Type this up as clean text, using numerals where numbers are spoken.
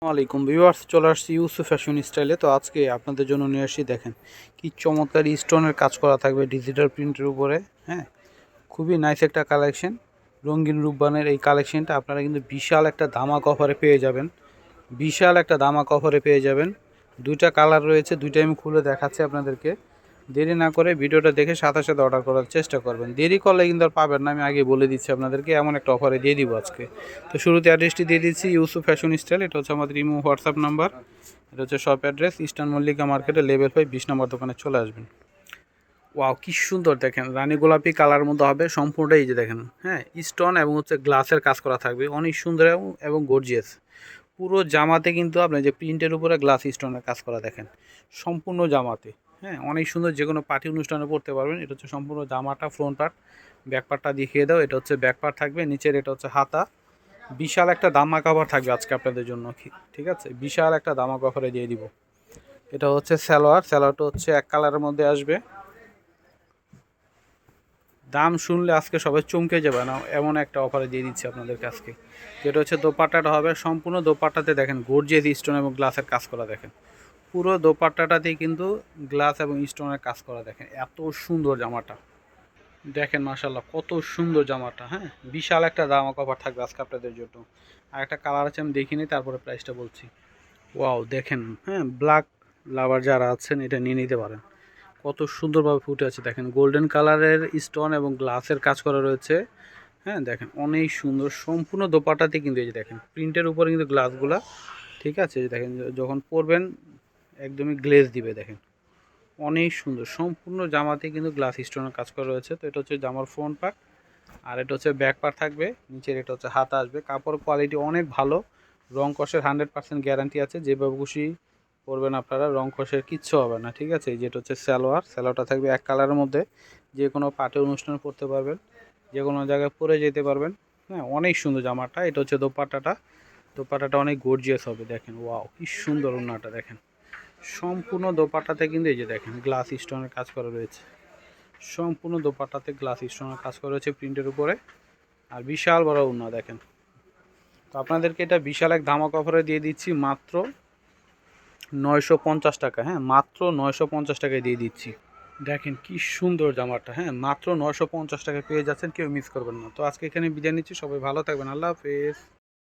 আসসালামাইকুম ভিউয়ার্স, চলে আসছি ইউসুফ ফ্যাশন স্টাইলে। তো আজকে আপনাদের জন্য নিয়ে আসি, দেখেন কি চমৎকার স্টোনের কাজ করা থাকবে ডিজিটাল প্রিন্টের উপরে। হ্যাঁ, খুবই নাইস একটা কালেকশন। রঙিন রূপবানের এই কালেকশনটা আপনারা কিন্তু বিশাল একটা ধামাক অফারে পেয়ে যাবেন। বিশাল একটা ধামাক অফারে পেয়ে যাবেন। দুইটা কালার রয়েছে, দুইটাই আমি খুলে দেখাচ্ছি আপনাদেরকে। দেরি না করে ভিডিওটা দেখে সাথে সাথে অর্ডার করার চেষ্টা করবেন। দেরি করলে কিন্তু আর পাবেন না, আমি আগে বলে দিচ্ছি আপনাদেরকে, এমন একটা অফারে দিয়ে দিব আজকে। তো শুরুতে অ্যাড্রেসটি দিয়ে দিচ্ছি, ইউসুফ ফ্যাশন স্টাইল। এটা হচ্ছে আমাদের ইমো হোয়াটসঅ্যাপ নাম্বার। এটা হচ্ছে শপ অ্যাড্রেস, ইস্টার্ন মল্লিকা মার্কেটে লেভেল 5 20 নম্বর দোকানে চলে আসবেন। ওয়াও, কি সুন্দর দেখেন, রানী গোলাপি কালার মতো হবে সম্পূর্ণটা। এই যে দেখেন, হ্যাঁ, স্টোন এবং হচ্ছে গ্লাসের কাজ করা থাকবে, অনেক সুন্দর এবং গর্জিয়াস। পুরো জামাতে কিন্তু আপনার যে প্রিন্টের উপরে গ্লাস স্টোনের কাজ করা দেখেন সম্পূর্ণ জামাতে। হ্যাঁ, অনেক সুন্দর, যে কোনো পার্টি অনুষ্ঠানে পড়তে পারবেন। এটা হচ্ছে সম্পূর্ণ জামাটা, ফ্রন্ট পার্ট। ব্যাক পার্টটা দেখিয়ে দাও, এটা হচ্ছে ব্যাক পার্ট থাকবে, নিচের এটা হচ্ছে হাতা। বিশাল একটা দামা কভার থাকবে আজকে আপনাদের জন্য, ঠিক আছে, বিশাল একটা দামা কভারে দিয়ে দিব। এটা হচ্ছে স্যালোয়ারটা হচ্ছে এক কালারের মধ্যে আসবে। দাম শুনলে আজকে সবাই চমকে যাবে না, এমন একটা অফারে দিয়ে দিচ্ছি আপনাদেরকে আজকে। যেটা হচ্ছে দোপাট্টাটা হবে সম্পূর্ণ, দোপাট্টাতে দেখেন গর্জিয়াস স্টোন এবং গ্লাসের কাজ করা দেখেন। পুরো দোপাট্টাটাতেই কিন্তু গ্লাস এবং স্টোনের কাজ করা দেখেন। এত সুন্দর জামাটা দেখেন, মাশাল্লাহ কত সুন্দর জামাটা। হ্যাঁ, বিশাল একটা দামা কভার থাকবে আজকে আপনাদের জন্য। আর একটা কালার আছে, আমি দেখিনি, তারপরে প্রাইসটা বলছি। ওয়াও দেখেন, হ্যাঁ, ব্ল্যাক লাভার যারা আছেন এটা নিয়ে নিতে পারেন। কত সুন্দরভাবে ফুটে আছে দেখেন, গোল্ডেন কালারের স্টোন এবং গ্লাসের কাজ করা রয়েছে। হ্যাঁ দেখেন, অনেক সুন্দর সম্পূর্ণ দোপাট্টাতে কিন্তু এই যে দেখেন প্রিন্টের উপরে কিন্তু গ্লাসগুলা, ঠিক আছে, দেখেন যখন পরবেন একদমই গ্লেজ দিবে দেখেন। অনেক সুন্দর সম্পূর্ণ জামাতে কিন্তু গ্লাস স্টোনের কাজ করা রয়েছে। তো এটা হচ্ছে জামার ফ্রন্ট পার্ট, আর এটা হচ্ছে ব্যাক পার্ট থাকবে, নিচের এটা হচ্ছে হাতা আসবে। কাপড় কোয়ালিটি অনেক ভালো, রং কষের 100% গ্যারান্টি আছে। যেভাবে খুশি পরবেন আপনারা, রং কষের কিচ্ছু হবে না, ঠিক আছে। যেটা হচ্ছে স্যালোয়ারটা থাকবে এক কালারের মধ্যে, যে কোনো পার্টি অনুষ্ঠানে পরতে পারবেন, যে কোনো জায়গায় পরে যেতে পারবেন। হ্যাঁ, অনেক সুন্দর জামাটা। এটা হচ্ছে দোপাট্টাটা অনেক গর্জিয়াস হবে দেখেন। ওয়াও, কি সুন্দর ওড়নাটা দেখেন। সম্পূর্ণ দোপাট্টাতে কিন্তু এই যে দেখেন গ্লাস স্টোনের কাজ করা রয়েছে। সম্পূর্ণ দোপাট্টাতে গ্লাস স্টোনের কাজ করা রয়েছে প্রিন্টের উপরে। আর বিশাল বড় ওড়না দেখেন। তো আপনাদেরকে এটা বিশাল এক ধামাকা অফারে দিয়ে দিচ্ছি মাত্র 950 টাকা। হ্যাঁ, মাত্র 950 টাকায় দিয়ে দিচ্ছি। দেখেন কি সুন্দর জামাটা। হ্যাঁ, মাত্র 950 টাকায় পেয়ে যাচ্ছেন, কেউ মিস করবেন না। তো আজকে এখানে বিদায় নিচ্ছি, সবাই ভালো থাকবেন, আল্লাহ হাফেজ।